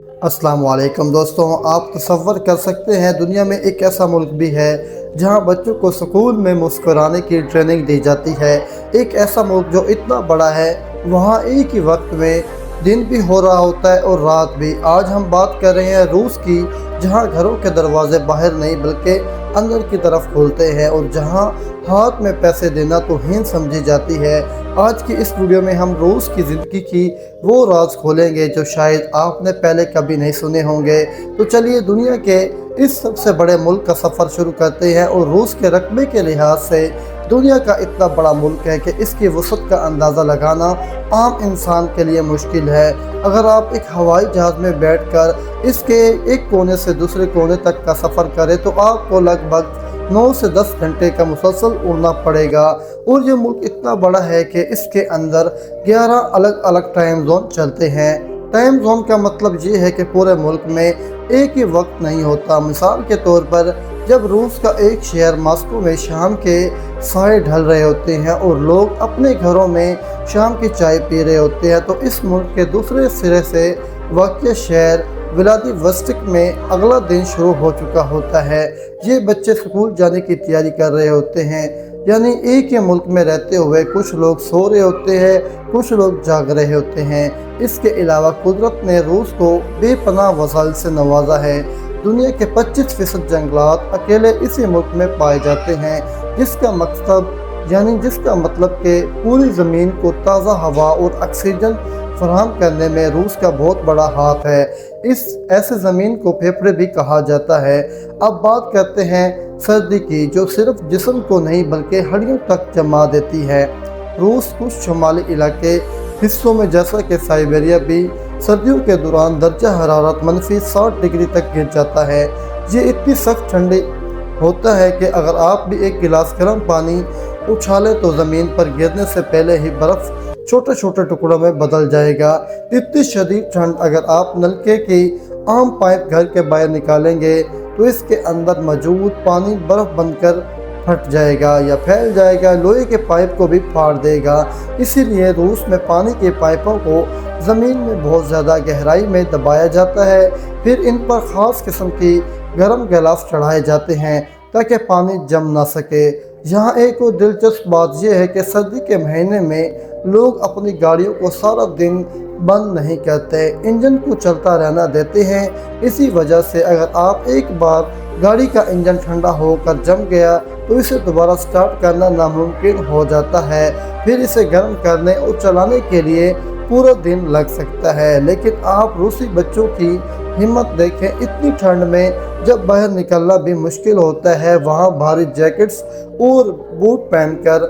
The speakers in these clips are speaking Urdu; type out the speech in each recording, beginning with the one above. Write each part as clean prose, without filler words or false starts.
السلام علیکم دوستوں، آپ تصور کر سکتے ہیں دنیا میں ایک ایسا ملک بھی ہے جہاں بچوں کو سکول میں مسکرانے کی ٹریننگ دی جاتی ہے۔ ایک ایسا ملک جو اتنا بڑا ہے، وہاں ایک ہی وقت میں دن بھی ہو رہا ہوتا ہے اور رات بھی۔ آج ہم بات کر رہے ہیں روس کی، جہاں گھروں کے دروازے باہر نہیں بلکہ اندر کی طرف کھولتے ہیں، اور جہاں ہاتھ میں پیسے دینا توہین سمجھی جاتی ہے۔ آج کی اس ویڈیو میں ہم روس کی زندگی کی وہ راز کھولیں گے جو شاید آپ نے پہلے کبھی نہیں سنے ہوں گے۔ تو چلیے دنیا کے اس سب سے بڑے ملک کا سفر شروع کرتے ہیں، اور روس کے رقبے کے لحاظ سے دنیا کا اتنا بڑا ملک ہے کہ اس کی وسعت کا اندازہ لگانا عام انسان کے لیے مشکل ہے۔ اگر آپ ایک ہوائی جہاز میں بیٹھ کر اس کے ایک کونے سے دوسرے کونے تک کا سفر کریں تو آپ کو لگ بھگ 9 سے 10 گھنٹے کا مسلسل اڑنا پڑے گا، اور یہ ملک اتنا بڑا ہے کہ اس کے اندر 11 الگ الگ ٹائم زون چلتے ہیں۔ ٹائم زون کا مطلب یہ ہے کہ پورے ملک میں ایک ہی وقت نہیں ہوتا۔ مثال کے طور پر جب روس کا ایک شہر ماسکو میں شام کے سائے ڈھل رہے ہوتے ہیں اور لوگ اپنے گھروں میں شام کی چائے پی رہے ہوتے ہیں، تو اس ملک کے دوسرے سرے سے واقع شہر ولادیووستک میں اگلا دن شروع ہو چکا ہوتا ہے۔ یہ بچے سکول جانے کی تیاری کر رہے ہوتے ہیں، یعنی ایک ہی ملک میں رہتے ہوئے کچھ لوگ سو رہے ہوتے ہیں، کچھ لوگ جاگ رہے ہوتے ہیں۔ اس کے علاوہ قدرت نے روس کو بے پناہ وسائل سے نوازا ہے۔ دنیا کے 25% جنگلات اکیلے اسی ملک میں پائے جاتے ہیں، جس کا مطلب کہ پوری زمین کو تازہ ہوا اور آکسیجن فراہم کرنے میں روس کا بہت بڑا ہاتھ ہے۔ ایسے زمین کو پھیپھڑے بھی کہا جاتا ہے۔ اب بات کرتے ہیں سردی کی، جو صرف جسم کو نہیں بلکہ ہڈیوں تک جما دیتی ہے۔ روس کچھ شمالی علاقے حصوں میں جیسا کہ سائبیریا بھی سردیوں کے دوران درجہ حرارت -60 ڈگری تک گر جاتا ہے۔ یہ اتنی سخت ٹھنڈی ہوتا ہے کہ اگر آپ بھی ایک گلاس گرم پانی اچھالیں تو زمین پر گرنے سے پہلے ہی برف چھوٹے چھوٹے ٹکڑوں میں بدل جائے گا۔ اتنی شدید ٹھنڈ، اگر آپ نلکے کی عام پائپ گھر کے باہر نکالیں گے تو اس کے اندر موجود پانی برف بن کر پھٹ جائے گا یا پھیل جائے گا، لوہے کے پائپ کو بھی پھاڑ دے گا۔ اسی لیے روس میں پانی کے پائپوں کو زمین میں بہت زیادہ گہرائی میں دبایا جاتا ہے، پھر ان پر خاص قسم کی گرم گلاس چڑھائے جاتے ہیں تاکہ پانی جم نہ سکے۔ یہاں ایک اور دلچسپ بات یہ ہے کہ سردی کے مہینے میں لوگ اپنی گاڑیوں کو سارا دن بند نہیں کرتے، انجن کو چلتا رہنا دیتے ہیں۔ اسی وجہ سے اگر آپ ایک بار گاڑی کا انجن ٹھنڈا ہو کر جم گیا تو اسے دوبارہ سٹارٹ کرنا ناممکن ہو جاتا ہے، پھر اسے گرم کرنے اور چلانے کے لیے پورا دن لگ سکتا ہے۔ لیکن آپ روسی بچوں کی ہمت دیکھیں، اتنی ٹھنڈ میں جب باہر نکلنا بھی مشکل ہوتا ہے، وہاں بھاری جیکٹس اور بوٹ پہن کر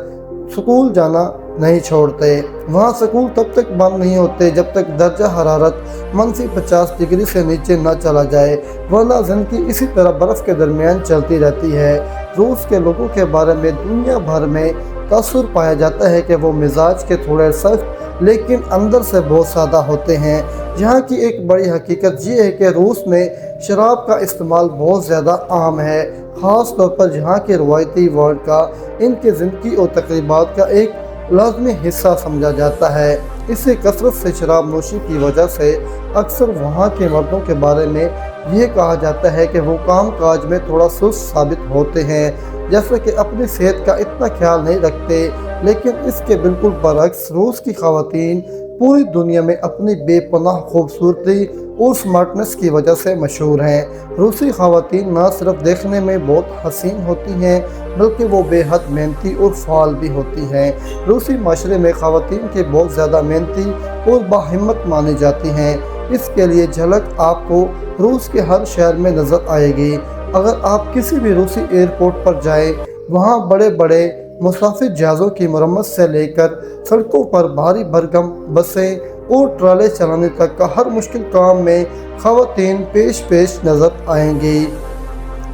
سکول جانا نہیں چھوڑتے۔ وہاں سکول تب تک بند نہیں ہوتے جب تک درجہ حرارت -50 ڈگری سے نیچے نہ چلا جائے، ورنہ زندگی اسی طرح برف کے درمیان چلتی رہتی ہے۔ روس کے لوگوں کے بارے میں دنیا بھر میں تاثر پایا جاتا ہے کہ وہ مزاج کے تھوڑے سخت لیکن اندر سے بہت سادہ ہوتے ہیں۔ یہاں کی ایک بڑی حقیقت یہ ہے کہ روس میں شراب کا استعمال بہت زیادہ عام ہے، خاص طور پر یہاں کے روایتی وڈکا ان کی زندگی اور تقریبات کا ایک لازمی حصہ سمجھا جاتا ہے۔ اسے کثرت سے شراب نوشی کی وجہ سے اکثر وہاں کے مردوں کے بارے میں یہ کہا جاتا ہے کہ وہ کام کاج میں تھوڑا سست ثابت ہوتے ہیں، جیسے کہ اپنی صحت کا اتنا خیال نہیں رکھتے۔ لیکن اس کے بالکل برعکس روس کی خواتین پوری دنیا میں اپنی بے پناہ خوبصورتی اور سمارٹنس کی وجہ سے مشہور ہیں۔ روسی خواتین نہ صرف دیکھنے میں بہت حسین ہوتی ہیں بلکہ وہ بے حد محنتی اور فعال بھی ہوتی ہیں۔ روسی معاشرے میں خواتین کے بہت زیادہ محنتی اور باہمت مانی جاتی ہیں۔ اس کے لیے جھلک آپ کو روس کے ہر شہر میں نظر آئے گی۔ اگر آپ کسی بھی روسی ایئرپورٹ پر جائیں، وہاں بڑے بڑے مسافر جہازوں کی مرمت سے لے کر سڑکوں پر بھاری بھرکم بسیں اور ٹرالے چلانے تک کا ہر مشکل کام میں خواتین پیش نظر آئیں گی۔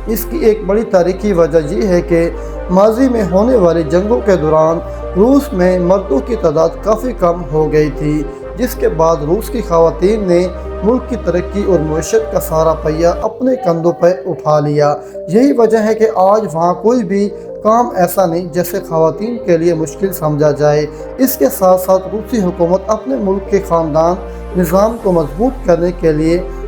اس کی ایک بڑی تاریخی وجہ یہ ہے کہ ماضی میں ہونے والی جنگوں کے دوران روس میں مردوں کی تعداد کافی کم ہو گئی تھی، جس کے بعد روس کی خواتین نے ملک کی ترقی اور معیشت کا سارا پہیہ اپنے کندھوں پر اٹھا لیا۔ یہی وجہ ہے کہ آج وہاں کوئی بھی کام ایسا نہیں جیسے خواتین کے لیے مشکل سمجھا جائے۔ اس کے ساتھ ساتھ روسی حکومت اپنے ملک کے خاندان نظام کو مضبوط کرنے کے لیے